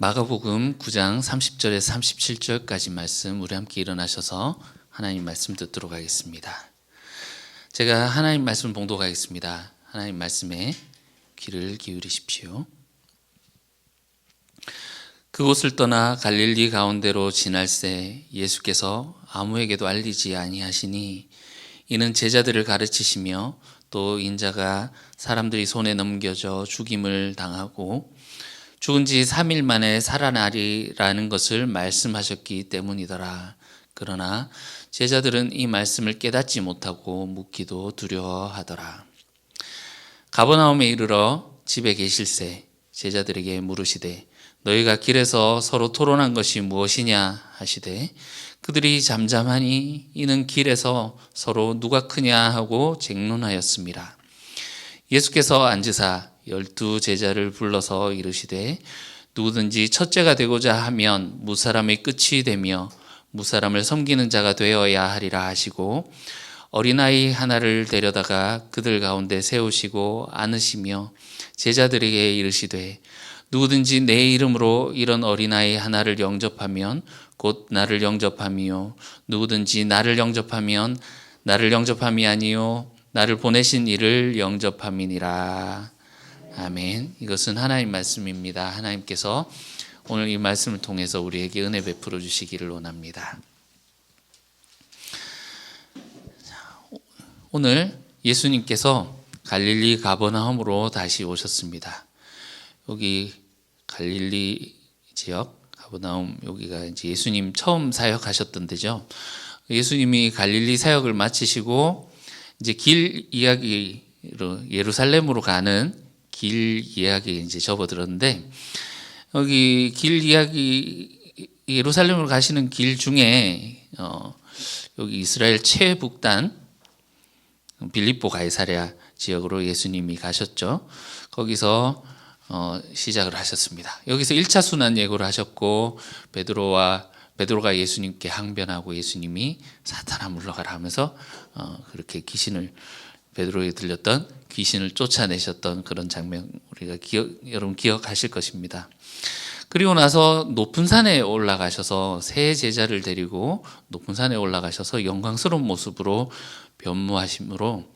마가복음 9장 30절에서 37절까지 말씀 우리 함께 일어나셔서 하나님 말씀 듣도록 하겠습니다. 제가 하나님 말씀 봉독하겠습니다. 하나님 말씀에 귀를 기울이십시오. 그곳을 떠나 갈릴리 가운데로 지날새 예수께서 아무에게도 알리지 아니하시니 이는 제자들을 가르치시며 또 인자가 사람들이 손에 넘겨져 죽임을 당하고 죽은 지 3일 만에 살아나리라는 것을 말씀하셨기 때문이더라. 그러나 제자들은 이 말씀을 깨닫지 못하고 묻기도 두려워하더라. 가버나움에 이르러 집에 계실새 제자들에게 물으시되 너희가 길에서 서로 토론한 것이 무엇이냐 하시되 그들이 잠잠하니 이는 길에서 서로 누가 크냐 하고 쟁론하였습니다. 예수께서 앉으사 12 제자를 불러서 이르시되 누구든지 첫째가 되고자 하면 무사람의 끝이 되며 무사람을 섬기는 자가 되어야 하리라 하시고 어린아이 하나를 데려다가 그들 가운데 세우시고 안으시며 제자들에게 이르시되 누구든지 내 이름으로 이런 어린아이 하나를 영접하면 곧 나를 영접함이요 누구든지 나를 영접하면 나를 영접함이 아니요 나를 보내신 이를 영접함이니라. 아멘. 이것은 하나님 말씀입니다. 하나님께서 오늘 이 말씀을 통해서 우리에게 은혜 베풀어 주시기를 원합니다. 오늘 예수님께서 갈릴리 가버나움으로 다시 오셨습니다. 여기 갈릴리 지역 가버나움, 여기가 이제 예수님 처음 사역하셨던 데죠. 예수님이 갈릴리 사역을 마치시고 이제 길 이야기로 예루살렘으로 가는 길 이야기에 이제 접어들었는데, 여기 길 이야기 예루살렘으로 가시는 길 중에 여기 이스라엘 최북단 빌립보 가이사랴 지역으로 예수님이 가셨죠. 거기서 시작을 하셨습니다. 여기서 1차 순환 예고를 하셨고 베드로가 예수님께 항변하고 예수님이 사탄아 물러가라 하면서 그렇게 베드로에게 들렸던 귀신을 쫓아내셨던 그런 장면 우리가 여러분 기억하실 것입니다. 그리고 나서 높은 산에 올라가셔서 세 제자를 데리고 높은 산에 올라가셔서 영광스러운 모습으로 변모하심으로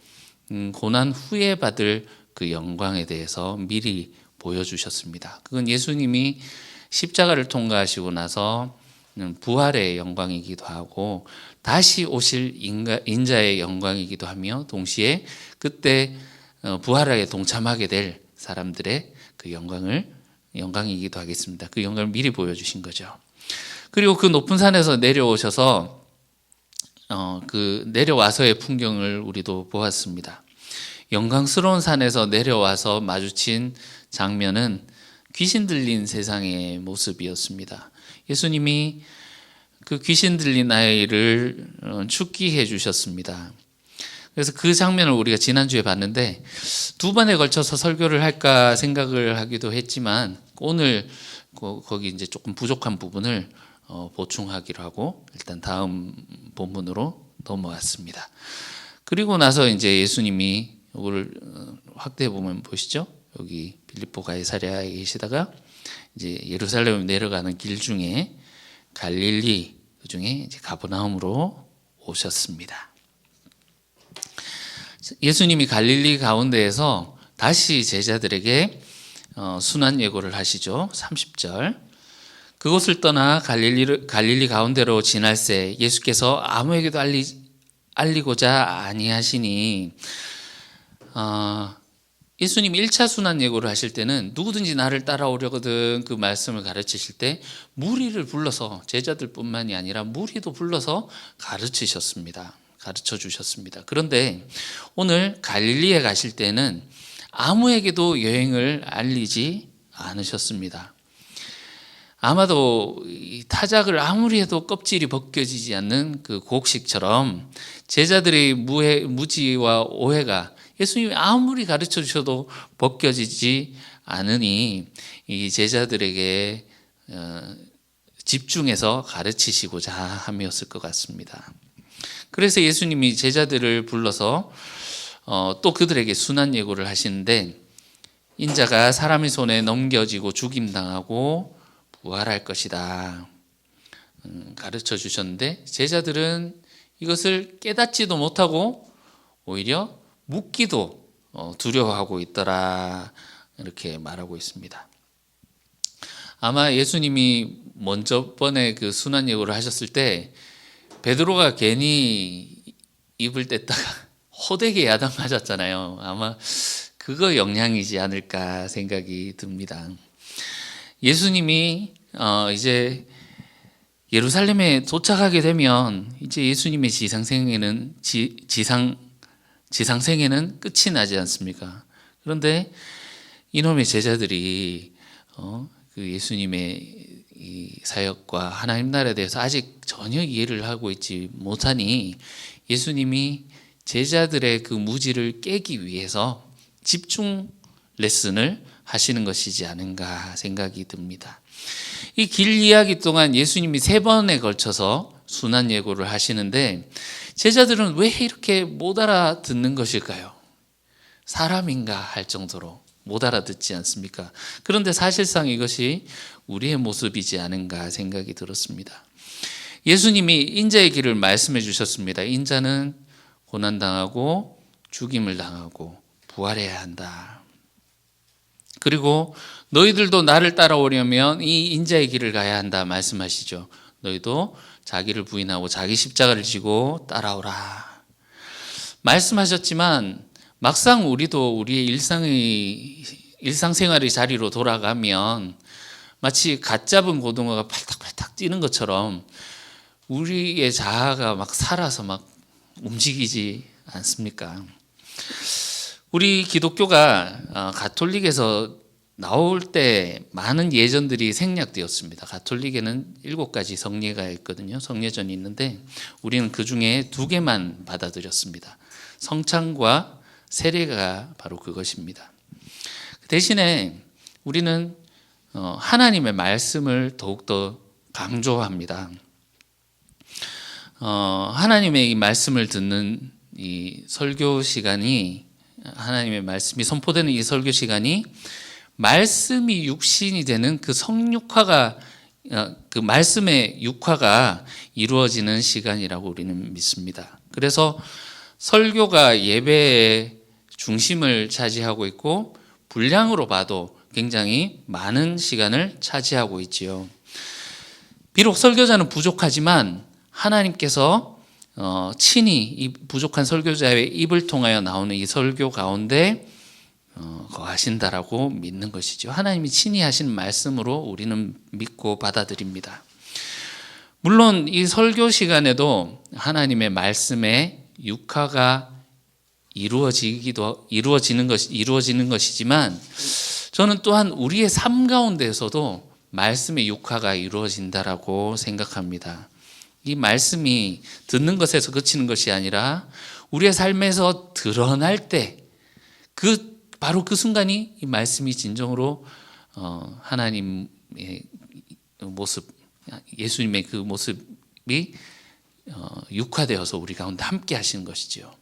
고난 후에 받을 그 영광에 대해서 미리 보여주셨습니다. 그건 예수님이 십자가를 통과하시고 나서 부활의 영광이기도 하고 다시 오실 인자의 영광이기도 하며 동시에 그때 부활에 동참하게 될 사람들의 그 영광이기도 하겠습니다. 그 영광을 미리 보여주신 거죠. 그리고 그 높은 산에서 내려오셔서 그 내려와서의 풍경을 우리도 보았습니다. 영광스러운 산에서 내려와서 마주친 장면은 귀신 들린 세상의 모습이었습니다. 예수님이 그 귀신 들린 아이를 축기해 주셨습니다. 그래서 그 장면을 우리가 지난주에 봤는데 두 번에 걸쳐서 설교를 할까 생각을 하기도 했지만 오늘 거기 이제 조금 부족한 부분을 보충하기로 하고 일단 다음 본문으로 넘어왔습니다. 그리고 나서 이제 예수님이 이걸 확대해 보면 보시죠. 여기 빌립보 가이사랴에 계시다가 이제 예루살렘 내려가는 길 중에 갈릴리 그 중에 이제 가버나움으로 오셨습니다. 예수님이 갈릴리 가운데에서 다시 제자들에게 순환 예고를 하시죠. 30절. 그곳을 떠나 갈릴리 가운데로 지날새 예수께서 아무에게도 알리고자 아니하시니 예수님이 1차 순환 예고를 하실 때는 누구든지 나를 따라오려거든 그 말씀을 가르치실 때 무리를 불러서 제자들뿐만이 아니라 무리도 불러서 가르쳐 주셨습니다. 그런데 오늘 갈릴리에 가실 때는 아무에게도 여행을 알리지 않으셨습니다. 아마도 이 타작을 아무리 해도 껍질이 벗겨지지 않는 그 곡식처럼 제자들의 무지와 오해가 예수님이 아무리 가르쳐 주셔도 벗겨지지 않으니 이 제자들에게 집중해서 가르치시고자 함이었을 것 같습니다. 그래서 예수님이 제자들을 불러서 또 그들에게 순환 예고를 하시는데 인자가 사람의 손에 넘겨지고 죽임당하고 부활할 것이다 가르쳐 주셨는데, 제자들은 이것을 깨닫지도 못하고 오히려 묻기도 두려워하고 있더라, 이렇게 말하고 있습니다. 아마 예수님이 먼저 번에 그 순환 예고를 하셨을 때 베드로가 괜히 입을 뗐다가 호되게 야단 맞았잖아요. 아마 그거 영향이지 않을까 생각이 듭니다. 예수님이 이제 예루살렘에 도착하게 되면 이제 예수님의 지상생애는 끝이 나지 않습니까? 그런데 이놈의 제자들이 그 예수님의 이 사역과 하나님 나라에 대해서 아직 전혀 이해를 하고 있지 못하니 예수님이 제자들의 그 무지를 깨기 위해서 집중 레슨을 하시는 것이지 않은가 생각이 듭니다. 이 길 이야기 동안 예수님이 3번에 걸쳐서 순환 예고를 하시는데 제자들은 왜 이렇게 못 알아듣는 것일까요? 사람인가 할 정도로 못 알아듣지 않습니까? 그런데 사실상 이것이 우리의 모습이지 않은가 생각이 들었습니다. 예수님이 인자의 길을 말씀해 주셨습니다. 인자는 고난당하고 죽임을 당하고 부활해야 한다. 그리고 너희들도 나를 따라오려면 이 인자의 길을 가야 한다 말씀하시죠. 너희도 자기를 부인하고 자기 십자가를 지고 따라오라 말씀하셨지만, 막상 우리도 우리의 일상생활의 자리로 돌아가면 마치 갓 잡은 고등어가 팔딱팔딱 뛰는 것처럼 우리의 자아가 막 살아서 막 움직이지 않습니까? 우리 기독교가 가톨릭에서 나올 때 많은 예전들이 생략되었습니다. 가톨릭에는 7가지 성례가 있거든요. 성례전이 있는데 우리는 그 중에 2개만 받아들였습니다. 성찬과 세례가 바로 그것입니다. 대신에 우리는 하나님의 말씀을 더욱더 강조합니다. 하나님의 이 말씀을 듣는 이 설교 시간이, 하나님의 말씀이 선포되는 이 설교 시간이 말씀이 육신이 되는 그 성육화가, 그 말씀의 육화가 이루어지는 시간이라고 우리는 믿습니다. 그래서 설교가 예배의 중심을 차지하고 있고 분량으로 봐도 굉장히 많은 시간을 차지하고 있지요. 비록 설교자는 부족하지만 하나님께서 친히 이 부족한 설교자의 입을 통하여 나오는 이 설교 가운데 거하신다라고 믿는 것이죠. 하나님이 친히 하신 말씀으로 우리는 믿고 받아들입니다. 물론 이 설교 시간에도 하나님의 말씀의 육화가 이루어지는 것이지만, 저는 또한 우리의 삶 가운데에서도 말씀의 육화가 이루어진다라고 생각합니다. 이 말씀이 듣는 것에서 그치는 것이 아니라 우리의 삶에서 드러날 때 바로 그 순간이 이 말씀이 진정으로 하나님의 모습, 예수님의 그 모습이 육화되어서 우리 가운데 함께 하시는 것이지요.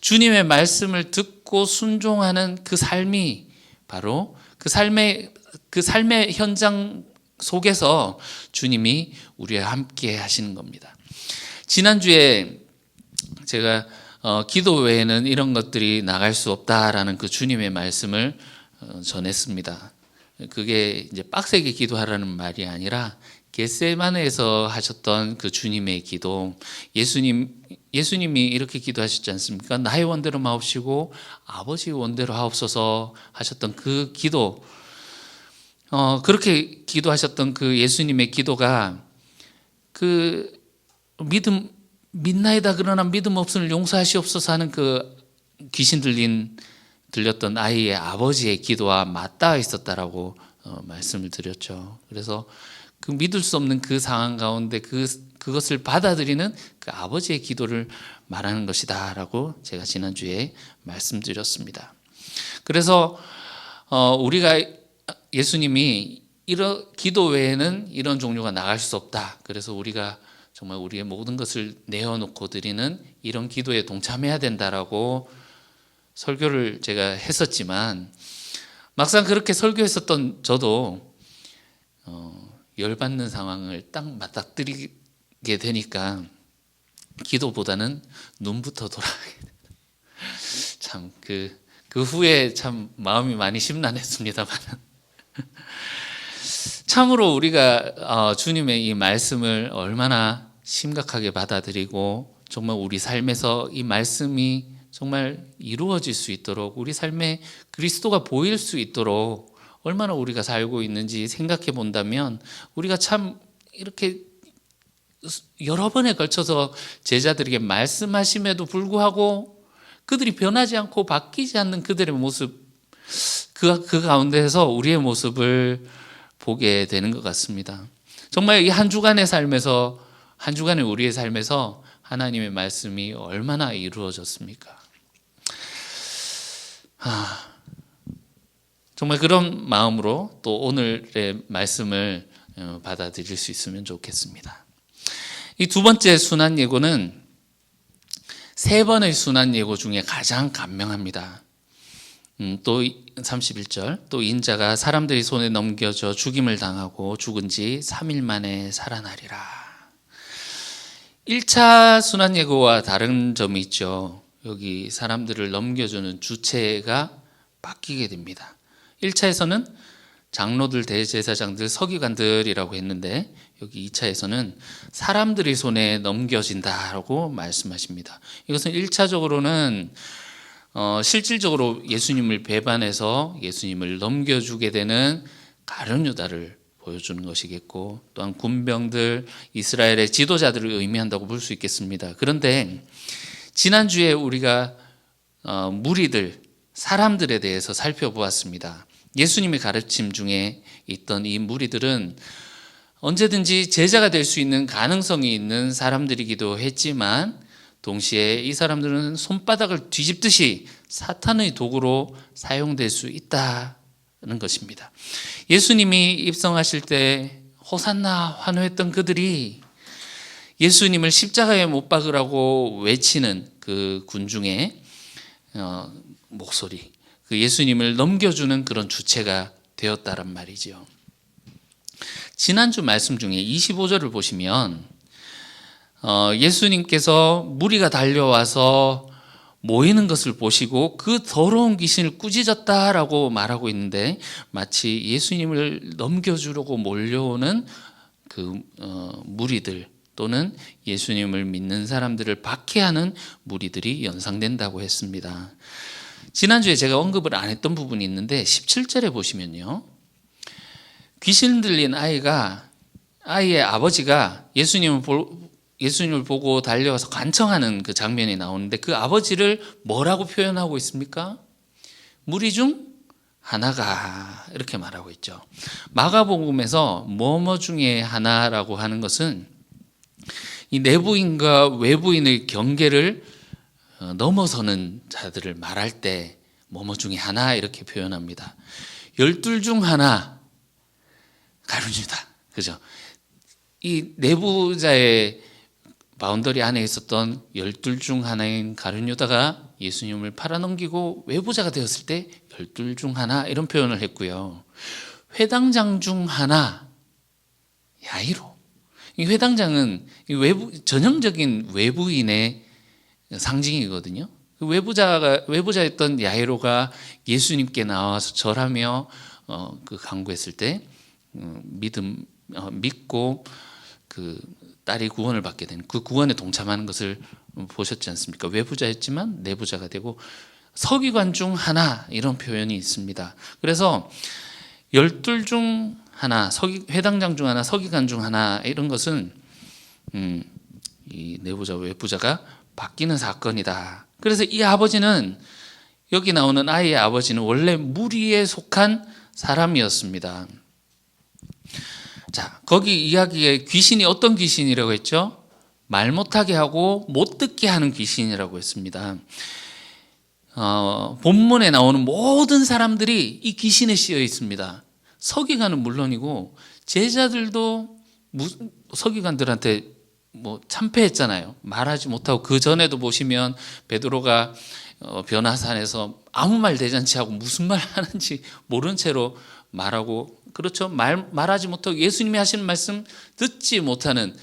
주님의 말씀을 듣고 순종하는 그 삶이 바로 그 삶의 현장 속에서 주님이 우리와 함께 하시는 겁니다. 지난주에 제가 기도 외에는 이런 것들이 나갈 수 없다라는 그 주님의 말씀을 전했습니다. 그게 이제 빡세게 기도하라는 말이 아니라 겟세마네에서 하셨던 그 주님의 기도, 예수님이 이렇게 기도하셨지 않습니까? 나의 원대로 마옵시고 아버지의 원대로 하옵소서 하셨던 그 기도, 그렇게 기도하셨던 그 예수님의 기도가 그 믿나이다 그러나 믿음 없음을 용서하시옵소서 하는 그 귀신 들렸던 아이의 아버지의 기도와 맞닿아 있었다라고 말씀을 드렸죠. 그래서 그 믿을 수 없는 그 상황 가운데 그것을 받아들이는 그 아버지의 기도를 말하는 것이다라고 제가 지난주에 말씀드렸습니다. 그래서 우리가 예수님이 이런 기도 외에는 이런 종류가 나갈 수 없다. 그래서 우리가 정말 우리의 모든 것을 내어놓고 드리는 이런 기도에 동참해야 된다라고 설교를 제가 했었지만, 막상 그렇게 설교했었던 저도 열받는 상황을 딱 맞닥뜨리게 되니까 기도보다는 눈부터 돌아가게 돼요. 참 그 후에 참 마음이 많이 심란했습니다만 참으로 우리가 주님의 이 말씀을 얼마나 심각하게 받아들이고 정말 우리 삶에서 이 말씀이 정말 이루어질 수 있도록 우리 삶에 그리스도가 보일 수 있도록 얼마나 우리가 살고 있는지 생각해 본다면 우리가 참 이렇게 여러 번에 걸쳐서 제자들에게 말씀하심에도 불구하고 그들이 변하지 않고 바뀌지 않는 그들의 모습, 그 가운데서 우리의 모습을 보게 되는 것 같습니다. 정말 이 한 주간의 삶에서, 한 주간의 우리의 삶에서 하나님의 말씀이 얼마나 이루어졌습니까? 정말 그런 마음으로 또 오늘의 말씀을 받아들일 수 있으면 좋겠습니다. 이 두 번째 순환 예고는 세 번의 순환 예고 중에 가장 감명합니다. 또 31절, 또 인자가 사람들의 손에 넘겨져 죽임을 당하고 죽은 지 3일 만에 살아나리라. 1차 순환 예고와 다른 점이 있죠. 여기 사람들을 넘겨주는 주체가 바뀌게 됩니다. 1차에서는 장로들, 대제사장들, 서기관들이라고 했는데 여기 2차에서는 사람들의 손에 넘겨진다라고 말씀하십니다. 이것은 1차적으로는 실질적으로 예수님을 배반해서 예수님을 넘겨주게 되는 가룟 유다를 보여주는 것이겠고, 또한 군병들, 이스라엘의 지도자들을 의미한다고 볼 수 있겠습니다. 그런데 지난주에 우리가 무리들, 사람들에 대해서 살펴보았습니다. 예수님의 가르침 중에 있던 이 무리들은 언제든지 제자가 될 수 있는 가능성이 있는 사람들이기도 했지만 동시에 이 사람들은 손바닥을 뒤집듯이 사탄의 도구로 사용될 수 있다는 것입니다. 예수님이 입성하실 때 호산나 환호했던 그들이 예수님을 십자가에 못 박으라고 외치는 그 군중의 목소리, 그 예수님을 넘겨주는 그런 주체가 되었다란 말이죠. 지난주 말씀 중에 25절을 보시면 예수님께서 무리가 달려와서 모이는 것을 보시고 그 더러운 귀신을 꾸짖었다라고 말하고 있는데 마치 예수님을 넘겨주려고 몰려오는 그 무리들 또는 예수님을 믿는 사람들을 박해하는 무리들이 연상된다고 했습니다. 지난주에 제가 언급을 안 했던 부분이 있는데 17절에 보시면요, 귀신 들린 아이의 아버지가 예수님을 보고 달려와서 간청하는 그 장면이 나오는데 그 아버지를 뭐라고 표현하고 있습니까? 무리 중 하나가, 이렇게 말하고 있죠. 마가복음에서 뭐뭐 중에 하나라고 하는 것은 이 내부인과 외부인의 경계를 넘어서는 자들을 말할 때 뭐뭐 중에 하나 이렇게 표현합니다. 12 중 하나, 가룟 유다, 그죠? 이 내부자의 바운더리 안에 있었던 12 중 하나인 가룟 유다가 예수님을 팔아넘기고 외부자가 되었을 때 12 중 하나, 이런 표현을 했고요. 회당장 중 하나, 야이로. 이 회당장은 전형적인 외부인의 상징이거든요. 외부자였던 야이로가 예수님께 나와서 절하며 그 간구했을 때 믿고 그 딸이 구원을 받게 되는, 그 구원에 동참하는 것을 보셨지 않습니까? 외부자였지만 내부자가 되고, 서기관 중 하나, 이런 표현이 있습니다. 그래서 12 중 하나, 회당장 중 하나, 서기관 중 하나, 이런 것은 이 내부자 외부자가 바뀌는 사건이다. 그래서 이 아버지는, 여기 나오는 아이의 아버지는 원래 무리에 속한 사람이었습니다. 자, 거기 이야기에 귀신이 어떤 귀신이라고 했죠? 말 못하게 하고 못 듣게 하는 귀신이라고 했습니다. 본문에 나오는 모든 사람들이 이 귀신에 씌여 있습니다. 서기관은 물론이고 제자들도 서기관들한테 참패했잖아요. 말하지 못하고, 그 전에도 보시면 베드로가 변화산에서 아무 말 대잔치 하고 무슨 말 하는지 모른 채로 말하고, 그렇죠, 말하지 못하고 예수님이 하시는 말씀 듣지 못하는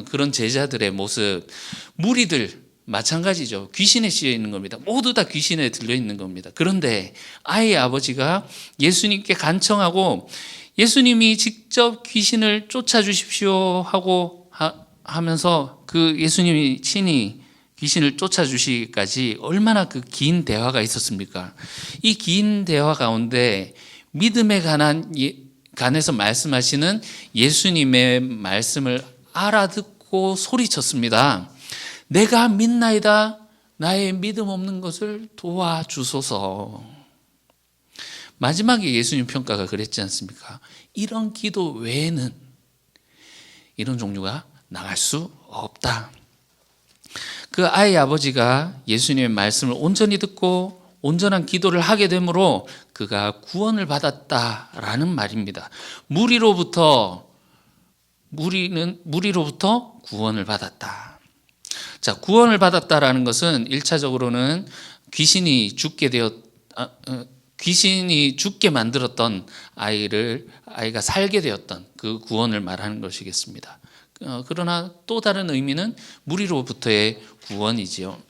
그런 제자들의 모습. 무리들 마찬가지죠. 귀신에 씌여 있는 겁니다. 모두 다 귀신에 들려 있는 겁니다. 그런데 아이의 아버지가 예수님께 간청하고 예수님이 직접 귀신을 쫓아주십시오 하고 하면서 그 예수님이 친히 귀신을 쫓아주시기까지 얼마나 그 긴 대화가 있었습니까? 이 긴 대화 가운데 믿음에 관해서 말씀하시는 예수님의 말씀을 알아듣고 소리쳤습니다. 내가 믿나이다. 나의 믿음 없는 것을 도와주소서. 마지막에 예수님 평가가 그랬지 않습니까? 이런 기도 외에는 이런 종류가 나갈 수 없다. 그 아이의 아버지가 예수님의 말씀을 온전히 듣고 온전한 기도를 하게 되므로 그가 구원을 받았다라는 말입니다. 무리로부터 구원을 받았다. 자, 구원을 받았다라는 것은 1차적으로는 귀신이 죽게 만들었던 아이가 살게 되었던 그 구원을 말하는 것이겠습니다. 그러나 또 다른 의미는 무리로부터의 구원이지요.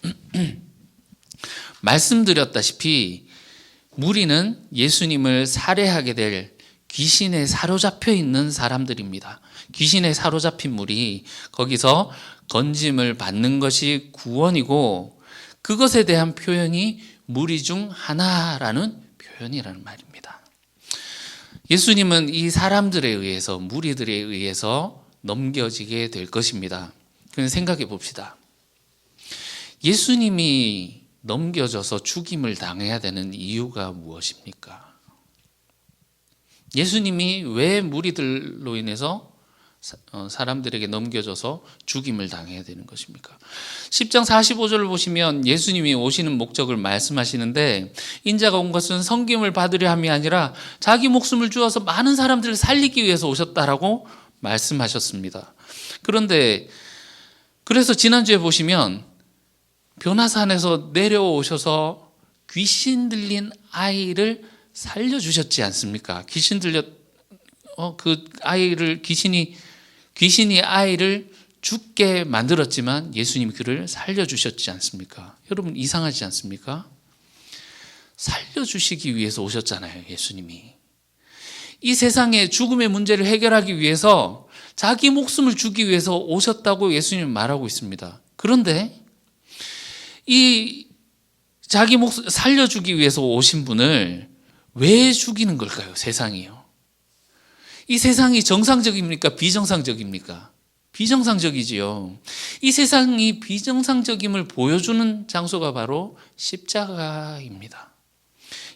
말씀드렸다시피 무리는 예수님을 살해하게 될 귀신에 사로잡혀 있는 사람들입니다. 귀신에 사로잡힌 무리, 거기서 건짐을 받는 것이 구원이고 그것에 대한 표현이 무리 중 하나라는 표현이라는 말입니다. 예수님은 이 사람들에 의해서, 무리들에 의해서 넘겨지게 될 것입니다. 그냥 생각해 봅시다. 예수님이 넘겨져서 죽임을 당해야 되는 이유가 무엇입니까? 예수님이 왜 무리들로 인해서 사람들에게 넘겨져서 죽임을 당해야 되는 것입니까? 10장 45절을 보시면 예수님이 오시는 목적을 말씀하시는데, 인자가 온 것은 섬김을 받으려 함이 아니라 자기 목숨을 주어서 많은 사람들을 살리기 위해서 오셨다라고 말씀하셨습니다. 그래서 지난주에 보시면 변화산에서 내려오셔서 귀신 들린 아이를 살려주셨지 않습니까? 귀신이 아이를 죽게 만들었지만 예수님이 그를 살려주셨지 않습니까? 여러분, 이상하지 않습니까? 살려주시기 위해서 오셨잖아요, 예수님이. 이 세상의 죽음의 문제를 해결하기 위해서 자기 목숨을 주기 위해서 오셨다고 예수님은 말하고 있습니다. 그런데 이 자기 목숨 살려주기 위해서 오신 분을 왜 죽이는 걸까요? 세상이요. 이 세상이 정상적입니까? 비정상적입니까? 비정상적이지요. 이 세상이 비정상적임을 보여주는 장소가 바로 십자가입니다.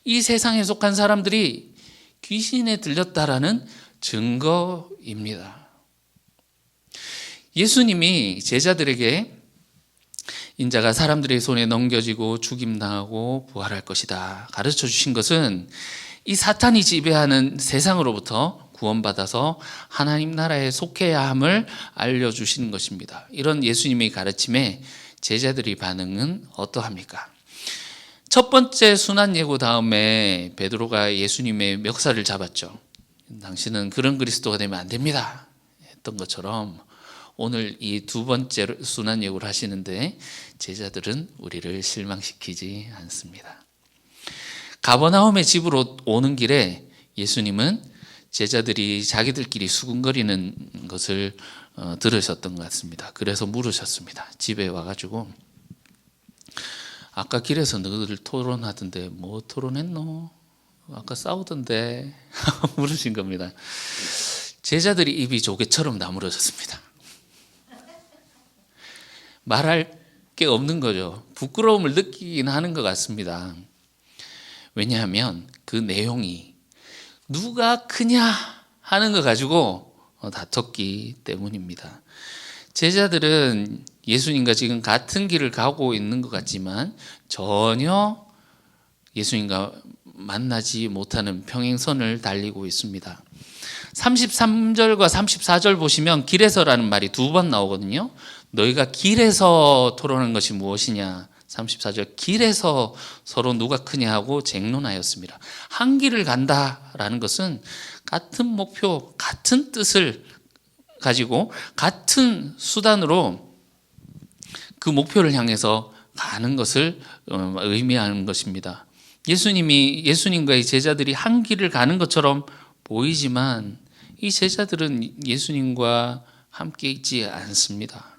이 세상에 속한 사람들이 귀신에 들렸다라는 증거입니다. 예수님이 제자들에게 인자가 사람들의 손에 넘겨지고 죽임당하고 부활할 것이다 가르쳐 주신 것은 이 사탄이 지배하는 세상으로부터 구원받아서 하나님 나라에 속해야 함을 알려주시는 것입니다. 이런 예수님의 가르침에 제자들의 반응은 어떠합니까? 첫 번째 순환 예고 다음에 베드로가 예수님의 멱살을 잡았죠. 당신은 그런 그리스도가 되면 안 됩니다 했던 것처럼 오늘 이 두 번째 순환 예고를 하시는데 제자들은 우리를 실망시키지 않습니다. 가버나움의 집으로 오는 길에 예수님은 제자들이 자기들끼리 수군거리는 것을 들으셨던 것 같습니다. 그래서 물으셨습니다. 집에 와가지고 아까 길에서 너희들 토론하던데 뭐 토론했노? 아까 싸우던데 물으신 겁니다. 제자들이 입이 조개처럼 나무러졌습니다. 말할 게 없는 거죠. 부끄러움을 느끼긴 하는 것 같습니다. 왜냐하면 그 내용이 누가 크냐 하는 거 가지고 다퉜기 때문입니다. 제자들은 예수님과 지금 같은 길을 가고 있는 것 같지만 전혀 예수님과 만나지 못하는 평행선을 달리고 있습니다. 33절과 34절 보시면 길에서라는 말이 두 번 나오거든요. 너희가 길에서 토론한 것이 무엇이냐? 34절 길에서 서로 누가 크냐 하고 쟁론하였습니다. 한 길을 간다라는 것은 같은 목표, 같은 뜻을 가지고 같은 수단으로 그 목표를 향해서 가는 것을 의미하는 것입니다. 예수님과의 제자들이 한 길을 가는 것처럼 보이지만 이 제자들은 예수님과 함께 있지 않습니다.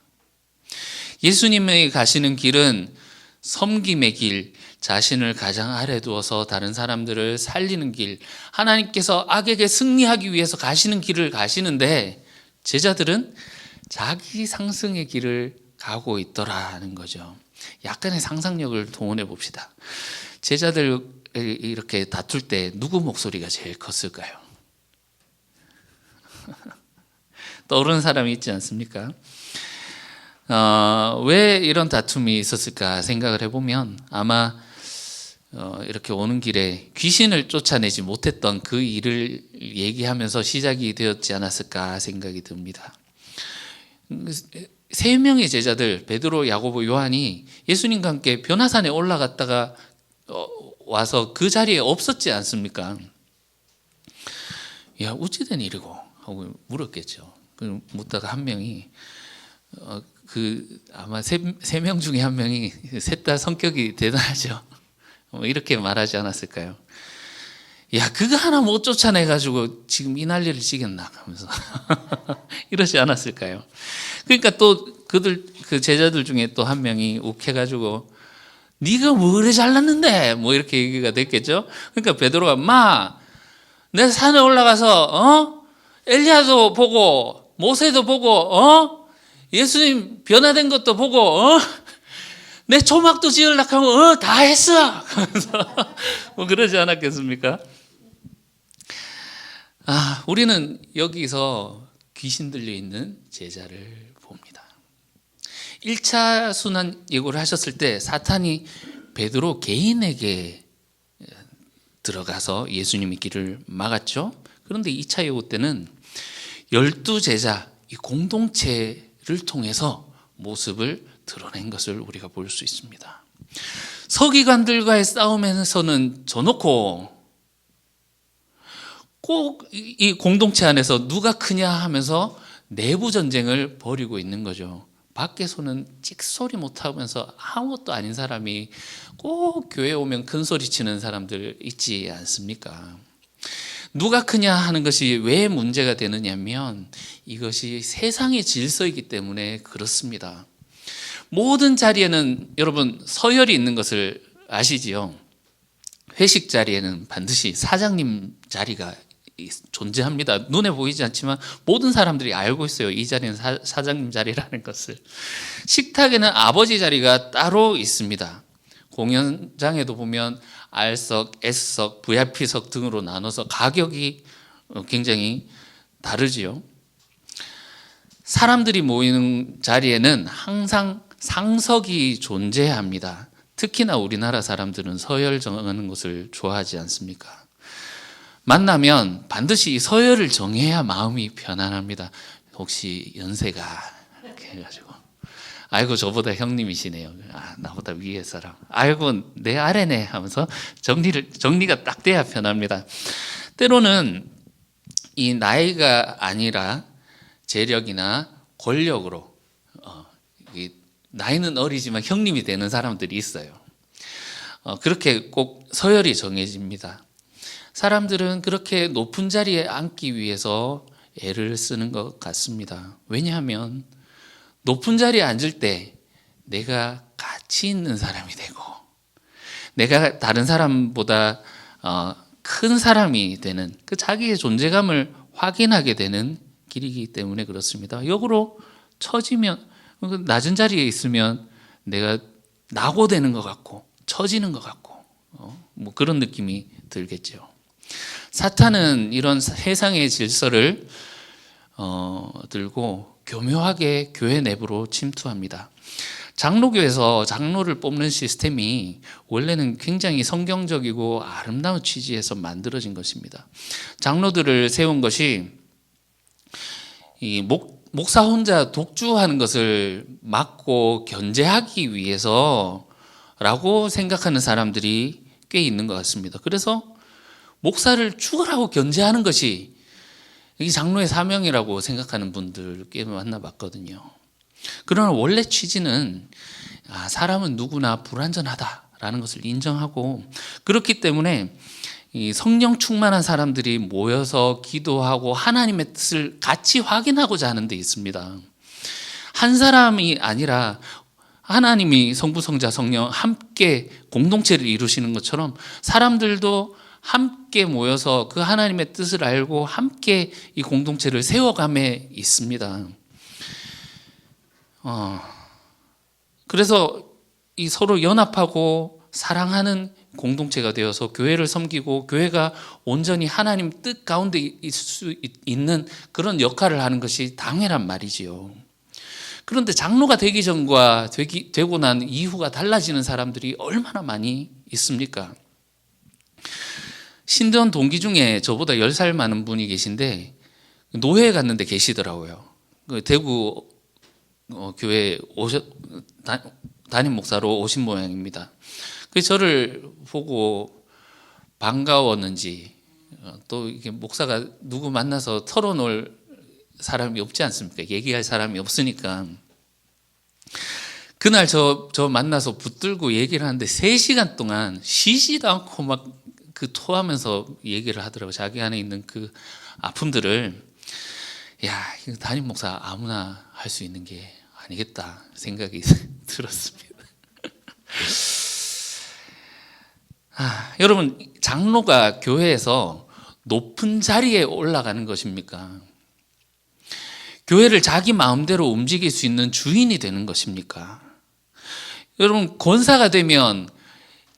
예수님의 가시는 길은 섬김의 길, 자신을 가장 아래 두어서 다른 사람들을 살리는 길, 하나님께서 악에게 승리하기 위해서 가시는 길을 가시는데 제자들은 자기 상승의 길을 가고 있더라는 거죠. 약간의 상상력을 동원해 봅시다. 제자들 이렇게 다툴 때 누구 목소리가 제일 컸을까요? 떠오르는 사람이 있지 않습니까? 왜 이런 다툼이 있었을까 생각을 해보면 아마 이렇게 오는 길에 귀신을 쫓아내지 못했던 그 일을 얘기하면서 시작이 되었지 않았을까 생각이 듭니다. 세 명의 제자들 베드로, 야고보, 요한이 예수님과 함께 변화산에 올라갔다가 와서 그 자리에 없었지 않습니까? 야, 어찌된 일이고 하고 물었겠죠. 묻다가 한 명이 아마 세 명 중에 한 명이 셋 다 성격이 대단하죠. 이렇게 말하지 않았을까요? 야, 그거 하나 못 쫓아내가지고 지금 이 난리를 치겠나 하면서 이러지 않았을까요? 그러니까 또 그 제자들 중에 또 한 명이 욱해가지고 네가 뭐래 잘났는데 뭐 이렇게 얘기가 됐겠죠. 그러니까 베드로가 내 산에 올라가서 엘리야도 보고 모세도 보고 예수님 변화된 것도 보고 내 초막도 지으려고 하고 다 했어 하면서 뭐 그러지 않았겠습니까? 우리는 여기서 귀신 들려 있는 제자를 봅니다. 1차 순환 예고를 하셨을 때 사탄이 베드로 개인에게 들어가서 예수님의 길을 막았죠. 그런데 2차 예고 때는 12제자 이 공동체를 통해서 모습을 드러낸 것을 우리가 볼 수 있습니다. 서기관들과의 싸움에서는 져놓고 꼭 이 공동체 안에서 누가 크냐 하면서 내부 전쟁을 벌이고 있는 거죠. 밖에서는 찍소리 못하면서 아무것도 아닌 사람이 꼭 교회 오면 큰 소리 치는 사람들 있지 않습니까? 누가 크냐 하는 것이 왜 문제가 되느냐면 이것이 세상의 질서이기 때문에 그렇습니다. 모든 자리에는 여러분 서열이 있는 것을 아시지요? 회식 자리에는 반드시 사장님 자리가 존재합니다. 눈에 보이지 않지만 모든 사람들이 알고 있어요. 이 자리는 사장님 자리라는 것을. 식탁에는 아버지 자리가 따로 있습니다. 공연장에도 보면 R석, S석, VIP석 등으로 나눠서 가격이 굉장히 다르지요. 사람들이 모이는 자리에는 항상 상석이 존재합니다. 특히나 우리나라 사람들은 서열 정하는 것을 좋아하지 않습니까? 만나면 반드시 이 서열을 정해야 마음이 편안합니다. 혹시 연세가 이렇게 해가지고 아이고 저보다 형님이시네요. 나보다 위에 사람. 아이고 내 아래네 하면서 정리가 딱 돼야 편합니다. 때로는 이 나이가 아니라 재력이나 권력으로 나이는 어리지만 형님이 되는 사람들이 있어요. 그렇게 꼭 서열이 정해집니다. 사람들은 그렇게 높은 자리에 앉기 위해서 애를 쓰는 것 같습니다. 왜냐하면 높은 자리에 앉을 때 내가 가치 있는 사람이 되고 내가 다른 사람보다 큰 사람이 되는 그 자기의 존재감을 확인하게 되는 길이기 때문에 그렇습니다. 역으로 처지면 낮은 자리에 있으면 내가 낙오되는 것 같고 처지는 것 같고 뭐 그런 느낌이 들겠죠. 사탄은 이런 세상의 질서를 들고 교묘하게 교회 내부로 침투합니다. 장로교에서 장로를 뽑는 시스템이 원래는 굉장히 성경적이고 아름다운 취지에서 만들어진 것입니다. 장로들을 세운 것이 이 목사 혼자 독주하는 것을 막고 견제하기 위해서 라고 생각하는 사람들이 꽤 있는 것 같습니다. 그래서 목사를 죽으라고 견제하는 것이 이 장로의 사명이라고 생각하는 분들 꽤 만나봤거든요. 그러나 원래 취지는 사람은 누구나 불완전하다라는 것을 인정하고, 그렇기 때문에 이 성령 충만한 사람들이 모여서 기도하고 하나님의 뜻을 같이 확인하고자 하는 데 있습니다. 한 사람이 아니라 하나님이 성부, 성자, 성령 함께 공동체를 이루시는 것처럼 사람들도 함께 모여서 그 하나님의 뜻을 알고 함께 이 공동체를 세워감에 있습니다. 그래서 이 서로 연합하고 사랑하는 공동체가 되어서 교회를 섬기고 교회가 온전히 하나님 뜻 가운데 있을 수 있는 그런 역할을 하는 것이 당연한 말이지요. 그런데 장로가 되기 전과 되고 난 이후가 달라지는 사람들이 얼마나 많이 있습니까? 신대원 동기 중에 저보다 10살 많은 분이 계신데 노회에 갔는데 계시더라고요. 대구 교회 담임 목사로 오신 모양입니다. 그래서 저를 보고 반가웠는지, 또 이게 목사가 누구 만나서 털어놓을 사람이 없지 않습니까? 얘기할 사람이 없으니까. 그날 저 만나서 붙들고 얘기를 하는데 3시간 동안 쉬지도 않고 막 그 토하면서 얘기를 하더라고요. 자기 안에 있는 그 아픔들을. 이거 담임 목사 아무나 할 수 있는 게 아니겠다 생각이 들었습니다. 여러분, 장로가 교회에서 높은 자리에 올라가는 것입니까? 교회를 자기 마음대로 움직일 수 있는 주인이 되는 것입니까? 여러분, 권사가 되면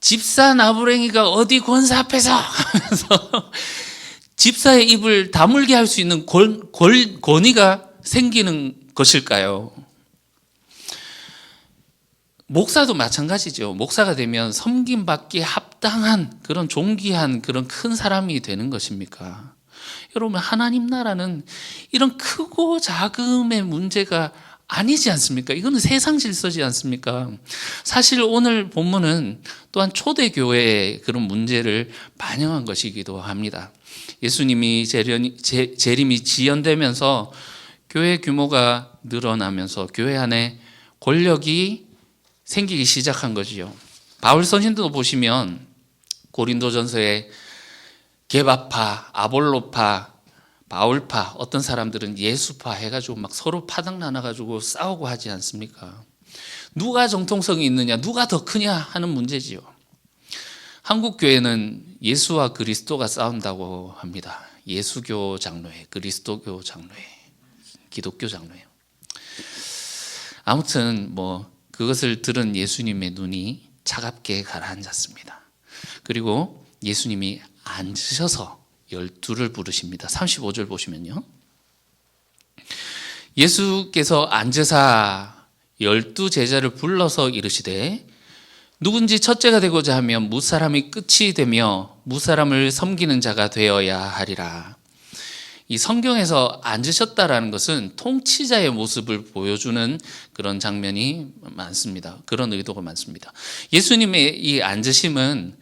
집사 나부랭이가 어디 권사 앞에서 하면서 집사의 입을 다물게 할 수 있는 권위가 생기는 것일까요? 목사도 마찬가지죠. 목사가 되면 섬김받기에 합당한 그런 존귀한 그런 큰 사람이 되는 것입니까? 여러분, 하나님 나라는 이런 크고 작음의 문제가 아니지 않습니까? 이거는 세상 질서지 않습니까? 사실 오늘 본문은 또한 초대교회의 그런 문제를 반영한 것이기도 합니다. 예수님이 재림이 지연되면서 교회 규모가 늘어나면서 교회 안에 권력이 생기기 시작한 거지요. 바울 선신도 보시면 고린도전서에 게바파, 아볼로파, 바울파, 어떤 사람들은 예수파 해가지고 막 서로 파당 나눠가지고 싸우고 하지 않습니까? 누가 정통성이 있느냐, 누가 더 크냐 하는 문제지요. 한국 교회는 예수와 그리스도가 싸운다고 합니다. 예수교 장로회, 그리스도교 장로회, 기독교 장로회. 아무튼 그것을 들은 예수님의 눈이 차갑게 가라앉았습니다. 그리고 예수님이 앉으셔서 12를 부르십니다. 35절 보시면요. 예수께서 앉으사 12 제자를 불러서 이르시되 누군지 첫째가 되고자 하면 무사람이 끝이 되며 무사람을 섬기는 자가 되어야 하리라. 이 성경에서 앉으셨다라는 것은 통치자의 모습을 보여주는 그런 장면이 많습니다. 그런 의도가 많습니다. 예수님의 이 앉으심은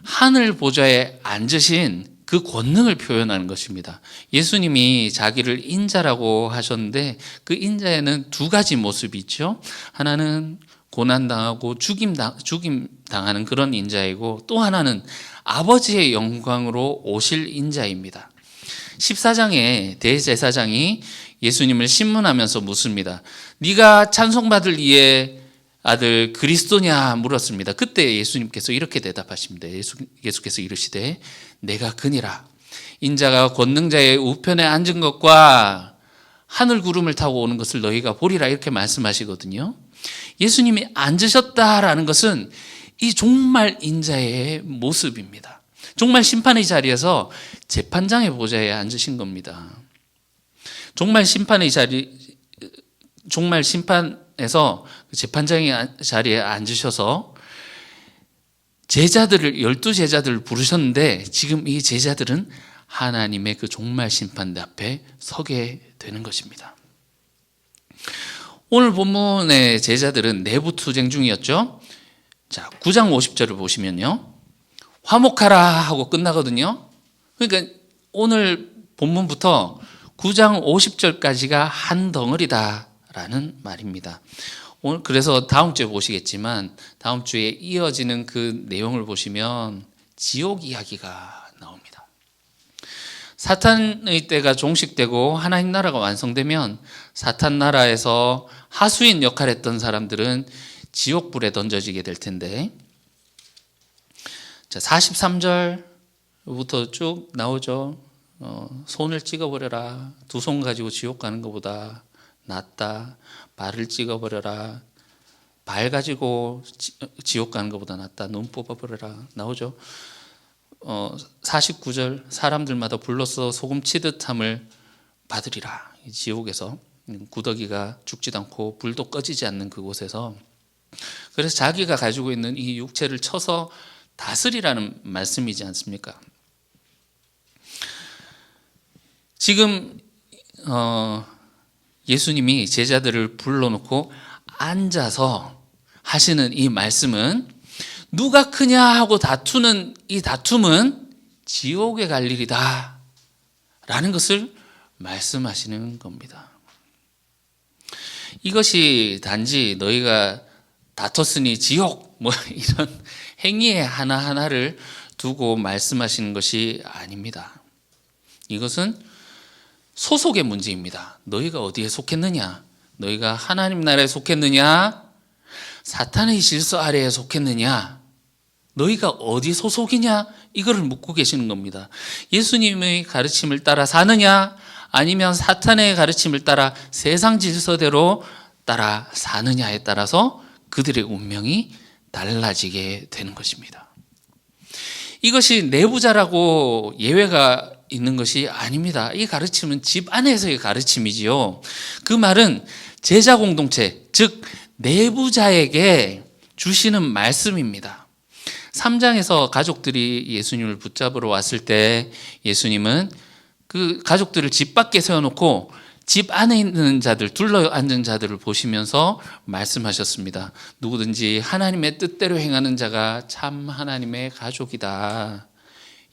하늘 보좌에 앉으신 그 권능을 표현하는 것입니다. 예수님이 자기를 인자라고 하셨는데 그 인자에는 2가지 모습이 있죠. 하나는 고난당하고 죽임 당하는 그런 인자이고, 또 하나는 아버지의 영광으로 오실 인자입니다. 14장에 대제사장이 예수님을 신문하면서 묻습니다. 네가 찬송받을 이의 아들 그리스도냐 물었습니다. 그때 예수님께서 이렇게 대답하십니다. 예수께서 이르시되 내가 그니라. 인자가 권능자의 우편에 앉은 것과 하늘 구름을 타고 오는 것을 너희가 보리라, 이렇게 말씀하시거든요. 예수님이 앉으셨다라는 것은 이 종말 인자의 모습입니다. 종말 심판의 자리에서 재판장의 보좌에 앉으신 겁니다. 종말 심판에서 재판장의 자리에 앉으셔서 12 제자들을 부르셨는데, 지금 이 제자들은 하나님의 그 종말 심판 앞에 서게 되는 것입니다. 오늘 본문의 제자들은 내부 투쟁 중이었죠. 자, 9장 50절을 보시면요. 화목하라 하고 끝나거든요. 그러니까 오늘 본문부터 9장 50절까지가 한 덩어리다라는 말입니다. 오늘 그래서 다음 주에 보시겠지만 다음 주에 이어지는 그 내용을 보시면 지옥 이야기가 나옵니다. 사탄의 때가 종식되고 하나님 나라가 완성되면 사탄 나라에서 하수인 역할을 했던 사람들은 지옥불에 던져지게 될 텐데, 자, 43절부터 쭉 나오죠. 손을 찍어버려라. 두 손 가지고 지옥 가는 것보다 낫다. 발을 찍어버려라. 발 가지고 지옥 가는 것보다 낫다. 눈 뽑아버려라. 나오죠. 49절 사람들마다 불로써 소금 치듯함을 받으리라. 지옥에서 구더기가 죽지도 않고 불도 꺼지지 않는 그곳에서, 그래서 자기가 가지고 있는 이 육체를 쳐서 다스리라는 말씀이지 않습니까? 지금 예수님이 제자들을 불러놓고 앉아서 하시는 이 말씀은 누가 크냐 하고 다투는 이 다툼은 지옥에 갈 일이다 라는 것을 말씀하시는 겁니다. 이것이 단지 너희가 다퉜으니 지옥 뭐 이런 행위의 하나하나를 두고 말씀하시는 것이 아닙니다. 이것은 소속의 문제입니다. 너희가 어디에 속했느냐? 너희가 하나님 나라에 속했느냐? 사탄의 질서 아래에 속했느냐? 너희가 어디 소속이냐? 이거를 묻고 계시는 겁니다. 예수님의 가르침을 따라 사느냐? 아니면 사탄의 가르침을 따라 세상 질서대로 따라 사느냐에 따라서 그들의 운명이 달라지게 되는 것입니다. 이것이 내부자라고 예외가 있는 것이 아닙니다. 이 가르침은 집 안에서의 가르침이지요. 그 말은 제자 공동체, 즉 내부자에게 주시는 말씀입니다. 3장에서 가족들이 예수님을 붙잡으러 왔을 때 예수님은 그 가족들을 집 밖에 세워놓고 집 안에 있는 자들, 둘러 앉은 자들을 보시면서 말씀하셨습니다. 누구든지 하나님의 뜻대로 행하는 자가 참 하나님의 가족이다.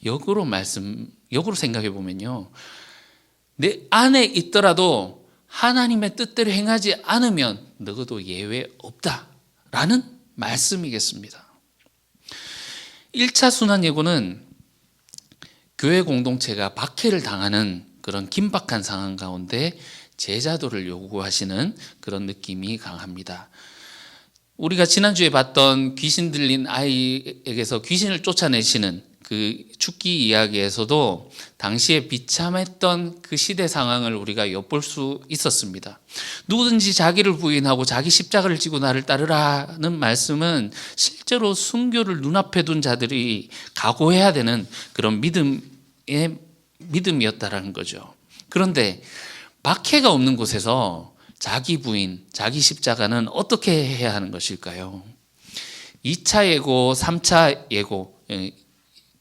역으로 생각해 보면요. 내 안에 있더라도 하나님의 뜻대로 행하지 않으면 너도 예외 없다라는 말씀이겠습니다. 1차 순환 예고는 교회 공동체가 박해를 당하는 그런 긴박한 상황 가운데 제자도를 요구하시는 그런 느낌이 강합니다. 우리가 지난주에 봤던 귀신 들린 아이에게서 귀신을 쫓아내시는 그 죽기 이야기에서도 당시에 비참했던 그 시대 상황을 우리가 엿볼 수 있었습니다. 누구든지 자기를 부인하고 자기 십자가를 지고 나를 따르라는 말씀은 실제로 순교를 눈앞에 둔 자들이 각오해야 되는 그런 믿음이었다라는 거죠. 그런데 박해가 없는 곳에서 자기 부인, 자기 십자가는 어떻게 해야 하는 것일까요? 2차 예고, 3차 예고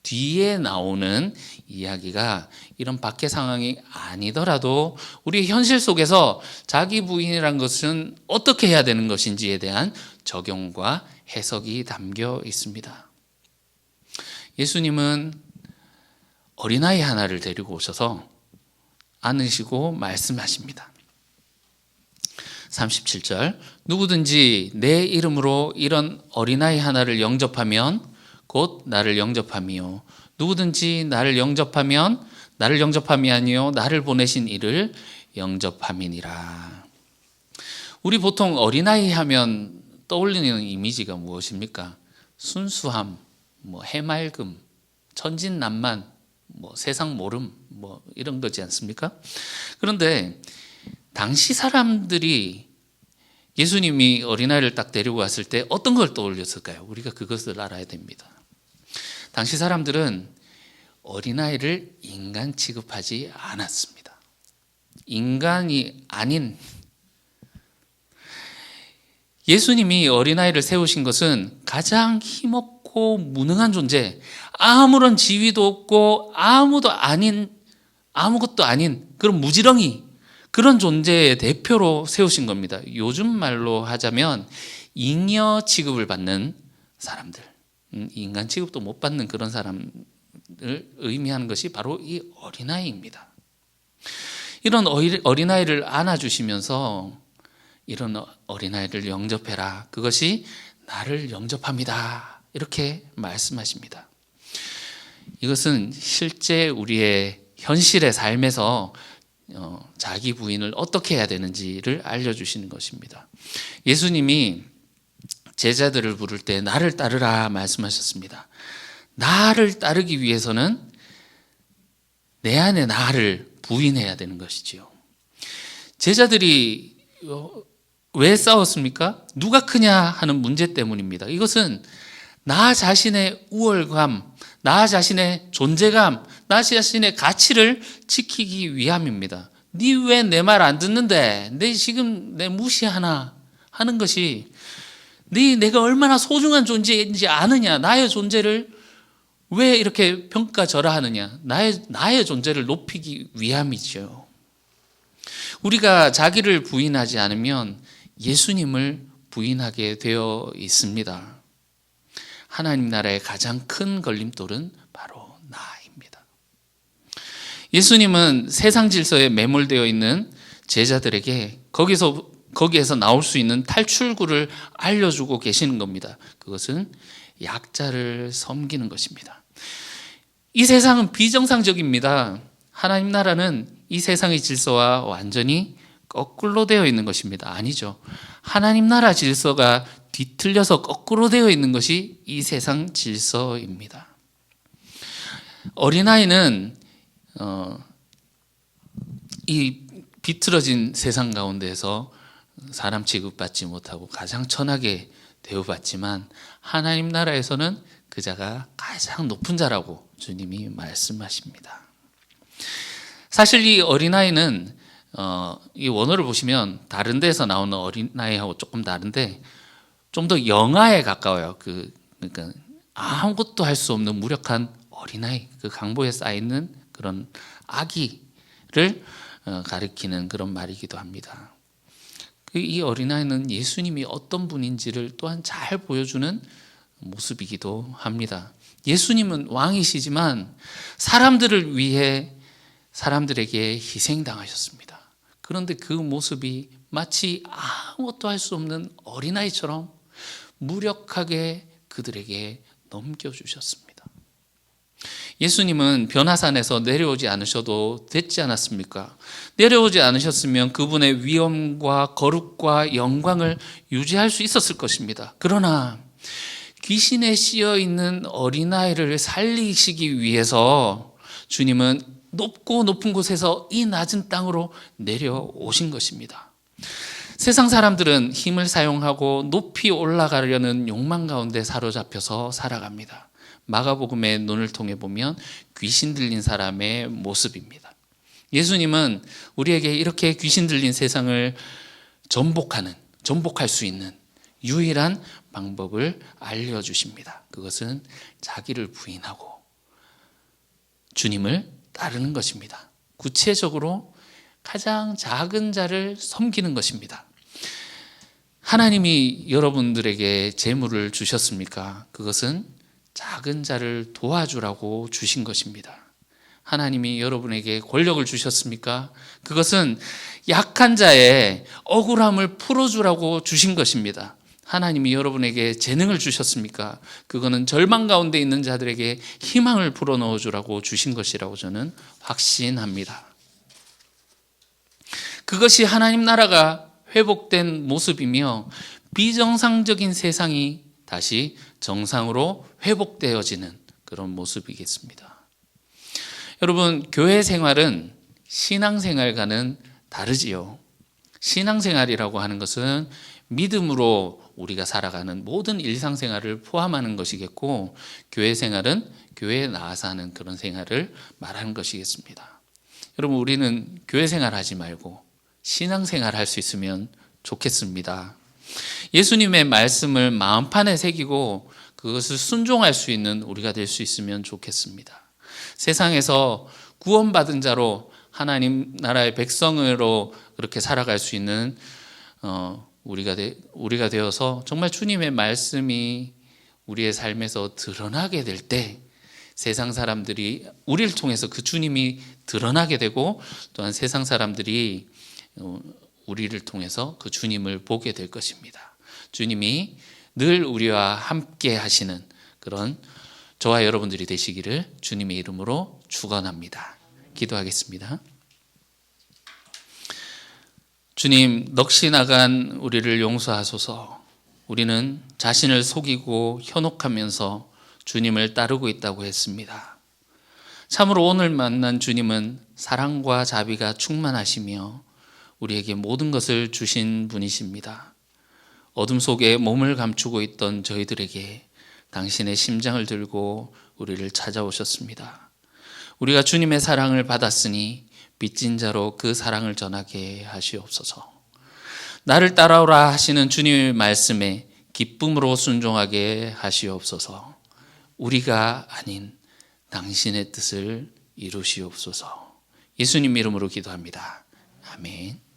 뒤에 나오는 이야기가 이런 박해 상황이 아니더라도 우리 현실 속에서 자기 부인이란 것은 어떻게 해야 되는 것인지에 대한 적용과 해석이 담겨 있습니다. 예수님은 어린아이 하나를 데리고 오셔서 안으시고 말씀하십니다. 37절 누구든지 내 이름으로 이런 어린아이 하나를 영접하면 곧 나를 영접함이요 누구든지 나를 영접하면 나를 영접함이 아니요 나를 보내신 이를 영접함이니라. 우리 보통 어린아이 하면 떠올리는 이미지가 무엇입니까? 순수함, 해맑음, 천진난만, 세상 모름 이런 거지 않습니까? 그런데 당시 사람들이 예수님이 어린아이를 딱 데리고 왔을 때 어떤 걸 떠올렸을까요? 우리가 그것을 알아야 됩니다. 당시 사람들은 어린아이를 인간 취급하지 않았습니다. 인간이 아닌, 예수님이 어린아이를 세우신 것은 가장 힘없고 무능한 존재, 아무런 지위도 없고 아무것도 아닌 그런 무지렁이, 그런 존재의 대표로 세우신 겁니다. 요즘 말로 하자면 잉여 취급을 받는 사람들, 인간 취급도 못 받는 그런 사람을 의미하는 것이 바로 이 어린아이입니다. 이런 어린아이를 안아주시면서 이런 어린아이를 영접해라. 그것이 나를 영접합니다. 이렇게 말씀하십니다. 이것은 실제 우리의 현실의 삶에서 자기 부인을 어떻게 해야 되는지를 알려주시는 것입니다. 예수님이 제자들을 부를 때 나를 따르라 말씀하셨습니다. 나를 따르기 위해서는 내 안에 나를 부인해야 되는 것이지요. 제자들이 왜 싸웠습니까? 누가 크냐 하는 문제 때문입니다. 이것은 나 자신의 우월감, 나 자신의 존재감, 나 자신의 가치를 지키기 위함입니다. 니 왜 내 말 안 듣는데? 내 지금 내 무시하나? 하는 것이 내가 얼마나 소중한 존재인지 아느냐? 나의 존재를 왜 이렇게 평가절하하느냐? 나의 존재를 높이기 위함이죠. 우리가 자기를 부인하지 않으면 예수님을 부인하게 되어 있습니다. 하나님 나라의 가장 큰 걸림돌은 바로 나입니다. 예수님은 세상 질서에 매몰되어 있는 제자들에게 거기에서 나올 수 있는 탈출구를 알려주고 계시는 겁니다. 그것은 약자를 섬기는 것입니다. 이 세상은 비정상적입니다. 하나님 나라는 이 세상의 질서와 완전히 거꾸로 되어 있는 것입니다. 아니죠. 하나님 나라 질서가 뒤틀려서 거꾸로 되어 있는 것이 이 세상 질서입니다. 어린아이는 이 비틀어진 세상 가운데에서 사람 취급받지 못하고 가장 천하게 대우받지만 하나님 나라에서는 그 자가 가장 높은 자라고 주님이 말씀하십니다. 사실 이 어린아이는 이 원어를 보시면 다른 데서 나오는 어린아이하고 조금 다른데 좀 더 영아에 가까워요. 그러니까 아무것도 할 수 없는 무력한 어린아이, 그 강보에 쌓이는 그런 아기를 가리키는 그런 말이기도 합니다. 이 어린아이는 예수님이 어떤 분인지를 또한 잘 보여주는 모습이기도 합니다. 예수님은 왕이시지만 사람들을 위해 사람들에게 희생당하셨습니다. 그런데 그 모습이 마치 아무것도 할 수 없는 어린아이처럼 무력하게 그들에게 넘겨주셨습니다. 예수님은 변화산에서 내려오지 않으셔도 됐지 않았습니까? 내려오지 않으셨으면 그분의 위엄과 거룩과 영광을 유지할 수 있었을 것입니다. 그러나 귀신에 씌어 있는 어린아이를 살리시기 위해서 주님은 높고 높은 곳에서 이 낮은 땅으로 내려오신 것입니다. 세상 사람들은 힘을 사용하고 높이 올라가려는 욕망 가운데 사로잡혀서 살아갑니다. 마가복음의 눈을 통해 보면 귀신 들린 사람의 모습입니다. 예수님은 우리에게 이렇게 귀신 들린 세상을 전복할 수 있는 유일한 방법을 알려주십니다. 그것은 자기를 부인하고 주님을 따르는 것입니다. 구체적으로 가장 작은 자를 섬기는 것입니다. 하나님이 여러분들에게 재물을 주셨습니까? 그것은 작은 자를 도와주라고 주신 것입니다. 하나님이 여러분에게 권력을 주셨습니까? 그것은 약한 자의 억울함을 풀어주라고 주신 것입니다. 하나님이 여러분에게 재능을 주셨습니까? 그거는 절망 가운데 있는 자들에게 희망을 불어넣어 주라고 주신 것이라고 저는 확신합니다. 그것이 하나님 나라가 회복된 모습이며 비정상적인 세상이 다시 정상으로 회복되어지는 그런 모습이겠습니다. 여러분, 교회 생활은 신앙생활과는 다르지요. 신앙생활이라고 하는 것은 믿음으로 우리가 살아가는 모든 일상생활을 포함하는 것이겠고, 교회 생활은 교회에 나와서 하는 그런 생활을 말하는 것이겠습니다. 여러분, 우리는 교회 생활하지 말고 신앙생활 할 수 있으면 좋겠습니다. 예수님의 말씀을 마음판에 새기고 그것을 순종할 수 있는 우리가 될 수 있으면 좋겠습니다. 세상에서 구원받은 자로 하나님 나라의 백성으로 그렇게 살아갈 수 있는 우리가 되어서 정말 주님의 말씀이 우리의 삶에서 드러나게 될 때 세상 사람들이 우리를 통해서 그 주님이 드러나게 되고, 또한 세상 사람들이 우리를 통해서 그 주님을 보게 될 것입니다. 주님이 늘 우리와 함께 하시는 그런 저와 여러분들이 되시기를 주님의 이름으로 축원합니다. 기도하겠습니다. 주님, 넋이 나간 우리를 용서하소서. 우리는 자신을 속이고 현혹하면서 주님을 따르고 있다고 했습니다. 참으로 오늘 만난 주님은 사랑과 자비가 충만하시며 우리에게 모든 것을 주신 분이십니다. 어둠 속에 몸을 감추고 있던 저희들에게 당신의 심장을 들고 우리를 찾아오셨습니다. 우리가 주님의 사랑을 받았으니 빚진 자로 그 사랑을 전하게 하시옵소서. 나를 따라오라 하시는 주님의 말씀에 기쁨으로 순종하게 하시옵소서. 우리가 아닌 당신의 뜻을 이루시옵소서. 예수님 이름으로 기도합니다. 아멘.